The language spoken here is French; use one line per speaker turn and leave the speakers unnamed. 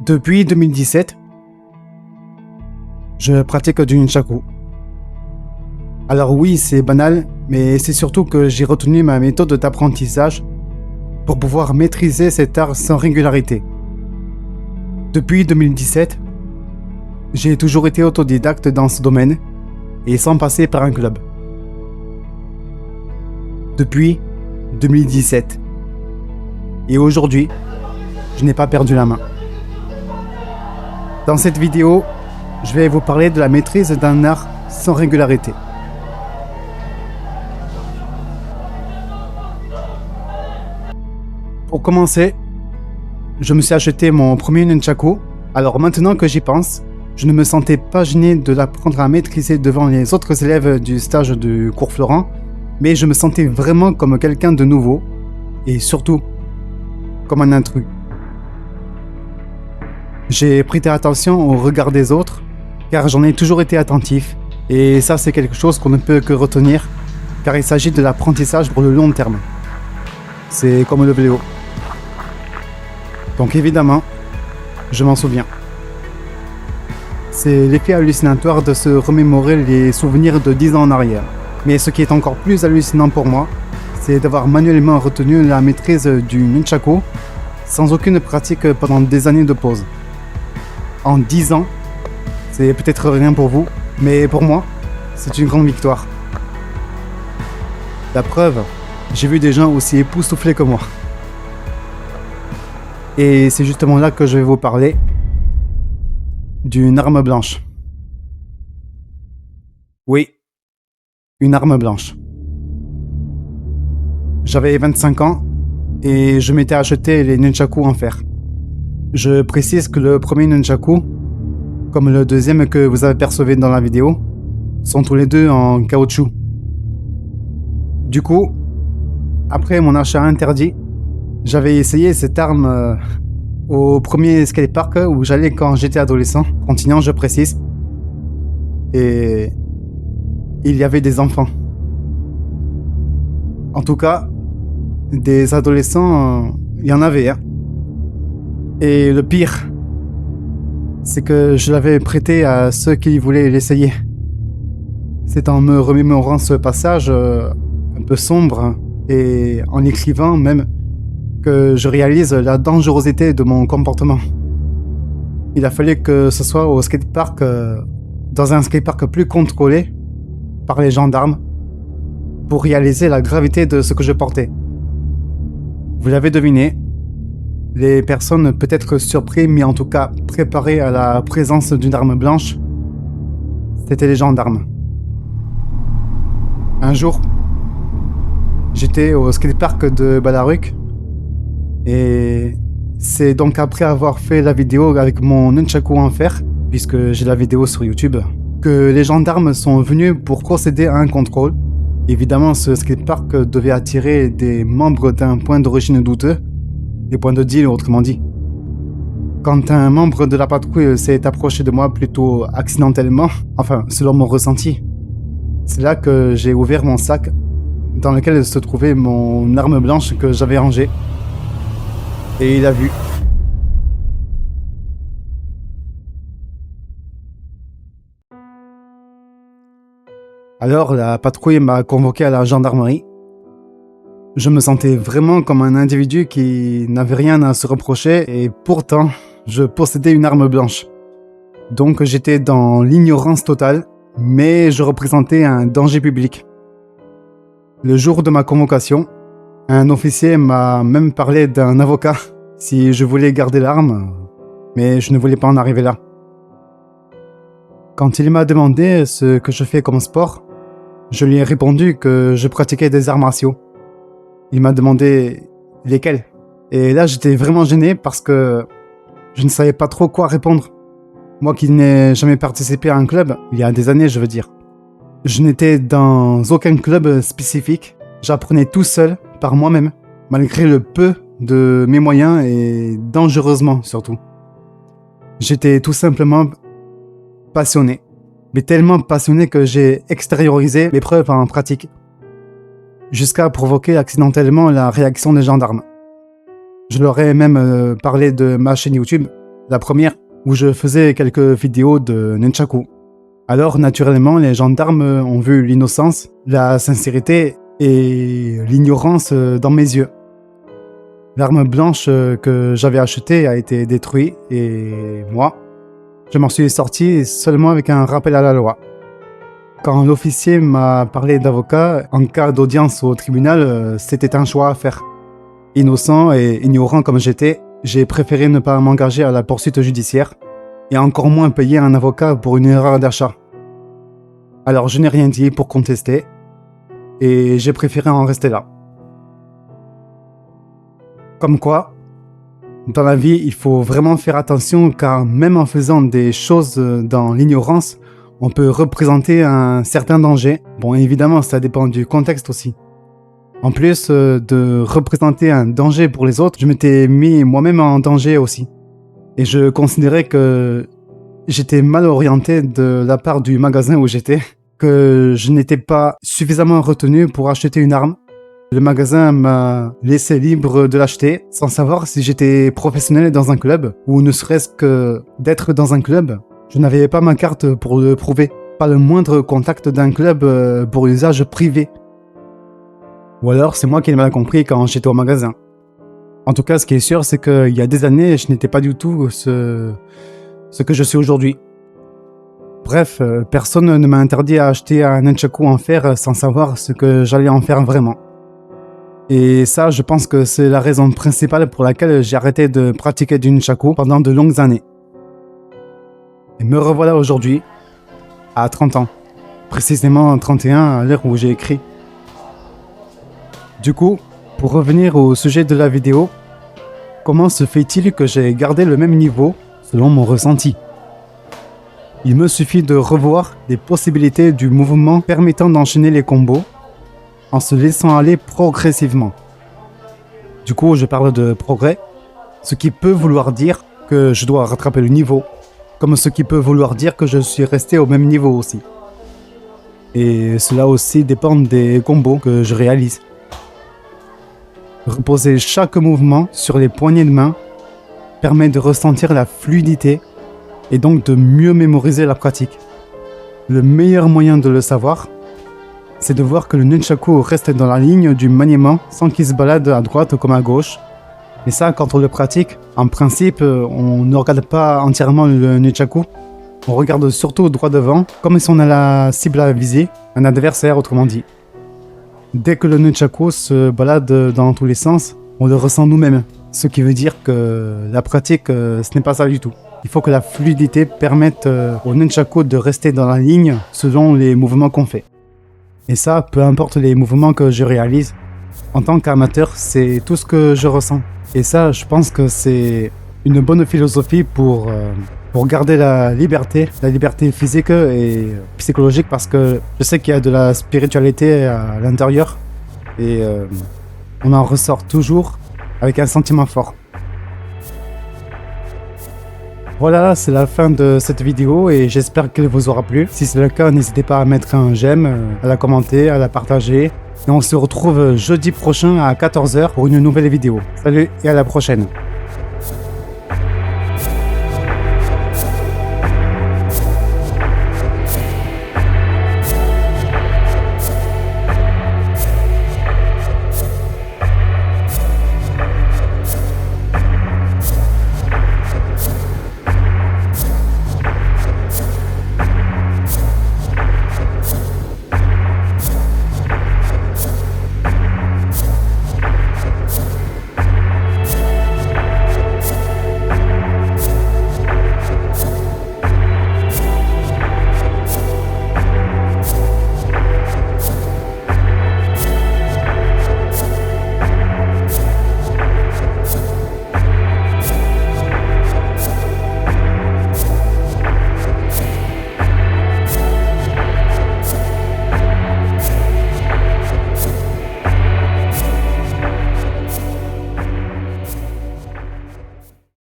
Depuis 2017, je pratique du nunchaku. Alors oui, c'est banal, mais c'est surtout que j'ai retenu ma méthode d'apprentissage pour pouvoir maîtriser cet art sans régularité. Depuis 2017, j'ai toujours été autodidacte dans ce domaine et sans passer par un club. Depuis 2017. Et aujourd'hui, je n'ai pas perdu la main. Dans cette vidéo, je vais vous parler de la maîtrise d'un art sans régularité. Pour commencer, je me suis acheté mon premier nunchaku. Alors maintenant que j'y pense, je ne me sentais pas gêné de l'apprendre à maîtriser devant les autres élèves du stage du cours Florent, mais je me sentais vraiment comme quelqu'un de nouveau et surtout comme un intrus. J'ai prêté attention au regard des autres car j'en ai toujours été attentif et ça c'est quelque chose qu'on ne peut que retenir car il s'agit de l'apprentissage pour le long terme. C'est comme le vélo. Donc évidemment, je m'en souviens. C'est l'effet hallucinatoire de se remémorer les souvenirs de 10 ans en arrière. Mais ce qui est encore plus hallucinant pour moi, c'est d'avoir manuellement retenu la maîtrise du nunchaku sans aucune pratique pendant des années de pause. En 10 ans, c'est peut-être rien pour vous, mais pour moi, c'est une grande victoire. La preuve, j'ai vu des gens aussi époustouflés que moi. Et c'est justement là que je vais vous parler d'une arme blanche. Oui, une arme blanche. J'avais 25 ans et je m'étais acheté les nunchaku en fer. Je précise que le premier nunchaku, comme le deuxième que vous apercevez dans la vidéo, sont tous les deux en caoutchouc. Du coup, après mon achat interdit, j'avais essayé cette arme au premier skatepark où j'allais quand j'étais adolescent, continuant je précise, et il y avait des enfants. En tout cas, des adolescents, il y en avait. Et le pire, c'est que je l'avais prêté à ceux qui voulaient l'essayer. C'est en me remémorant ce passage un peu sombre et en écrivant même que je réalise la dangerosité de mon comportement. Il a fallu que ce soit au skatepark, dans un skatepark plus contrôlé par les gendarmes, pour réaliser la gravité de ce que je portais. Vous l'avez deviné, les personnes peut-être surpris, mais en tout cas préparées à la présence d'une arme blanche, c'était les gendarmes. Un jour, j'étais au skatepark de Ballaruc, et c'est donc après avoir fait la vidéo avec mon nunchaku en fer, puisque j'ai la vidéo sur YouTube, que les gendarmes sont venus pour procéder à un contrôle. Évidemment, ce skatepark devait attirer des membres d'un point d'origine douteux, des points de deal autrement dit. Quand un membre de la patrouille s'est approché de moi plutôt accidentellement, enfin selon mon ressenti, c'est là que j'ai ouvert mon sac dans lequel se trouvait mon arme blanche que j'avais rangée. Et il a vu. Alors la patrouille m'a convoqué à la gendarmerie. Je me sentais vraiment comme un individu qui n'avait rien à se reprocher et pourtant je possédais une arme blanche. Donc j'étais dans l'ignorance totale, mais je représentais un danger public. Le jour de ma convocation, un officier m'a même parlé d'un avocat si je voulais garder l'arme, mais je ne voulais pas en arriver là. Quand il m'a demandé ce que je fais comme sport, je lui ai répondu que je pratiquais des arts martiaux. Il m'a demandé lesquels. Et là, j'étais vraiment gêné parce que je ne savais pas trop quoi répondre. Moi qui n'ai jamais participé à un club, il y a des années je veux dire. Je n'étais dans aucun club spécifique. J'apprenais tout seul, par moi-même, malgré le peu de mes moyens et dangereusement surtout. J'étais tout simplement passionné. Mais tellement passionné que j'ai extériorisé mes preuves en pratique, jusqu'à provoquer accidentellement la réaction des gendarmes. Je leur ai même parlé de ma chaîne YouTube, La première, où je faisais quelques vidéos de nunchaku. Alors naturellement, les gendarmes ont vu l'innocence, la sincérité et l'ignorance dans mes yeux. L'arme blanche que j'avais achetée a été détruite et moi, je m'en suis sorti seulement avec un rappel à la loi. Quand l'officier m'a parlé d'avocat, en cas d'audience au tribunal, c'était un choix à faire. Innocent et ignorant comme j'étais, j'ai préféré ne pas m'engager à la poursuite judiciaire et encore moins payer un avocat pour une erreur d'achat. Alors je n'ai rien dit pour contester et j'ai préféré en rester là. Comme quoi, dans la vie, il faut vraiment faire attention car même en faisant des choses dans l'ignorance, on peut représenter un certain danger. Bon, évidemment, ça dépend du contexte aussi. En plus de représenter un danger pour les autres, je m'étais mis moi-même en danger aussi. Et je considérais que j'étais mal orienté de la part du magasin où j'étais, que je n'étais pas suffisamment retenu pour acheter une arme. Le magasin m'a laissé libre de l'acheter sans savoir si j'étais professionnel dans un club ou ne serait-ce que d'être dans un club. Je n'avais pas ma carte pour le prouver, pas le moindre contact d'un club pour usage privé. Ou alors c'est moi qui l'ai mal compris quand j'étais au magasin. En tout cas, ce qui est sûr, c'est qu'il y a des années, je n'étais pas du tout ce que je suis aujourd'hui. Bref, personne ne m'a interdit à acheter un nunchaku en fer sans savoir ce que j'allais en faire vraiment. Et ça, je pense que c'est la raison principale pour laquelle j'ai arrêté de pratiquer du nunchaku pendant de longues années. Et me revoilà aujourd'hui, à 30 ans. Précisément 31 à l'heure où j'ai écrit. Du coup, pour revenir au sujet de la vidéo, comment se fait-il que j'ai gardé le même niveau selon mon ressenti ? Il me suffit de revoir les possibilités du mouvement permettant d'enchaîner les combos en se laissant aller progressivement. Du coup, je parle de progrès, ce qui peut vouloir dire que je dois rattraper le niveau, comme ce qui peut vouloir dire que je suis resté au même niveau aussi. Et cela aussi dépend des combos que je réalise. Reposer chaque mouvement sur les poignées de main permet de ressentir la fluidité et donc de mieux mémoriser la pratique. Le meilleur moyen de le savoir, c'est de voir que le nunchaku reste dans la ligne du maniement sans qu'il se balade à droite comme à gauche. Et ça, quand on le pratique, en principe, on ne regarde pas entièrement le nunchaku. On regarde surtout droit devant, comme si on a la cible à viser, un adversaire autrement dit. Dès que le nunchaku se balade dans tous les sens, on le ressent nous-mêmes. Ce qui veut dire que la pratique, ce n'est pas ça du tout. Il faut que la fluidité permette au nunchaku de rester dans la ligne selon les mouvements qu'on fait. Et ça, peu importe les mouvements que je réalise, en tant qu'amateur, c'est tout ce que je ressens. Et ça, je pense que c'est une bonne philosophie pour garder la liberté physique et psychologique, parce que je sais qu'il y a de la spiritualité à l'intérieur et on en ressort toujours avec un sentiment fort. Voilà, c'est la fin de cette vidéo et j'espère qu'elle vous aura plu. Si c'est le cas, n'hésitez pas à mettre un j'aime, à la commenter, à la partager. Et on se retrouve jeudi prochain à 14h pour une nouvelle vidéo. Salut et à la prochaine.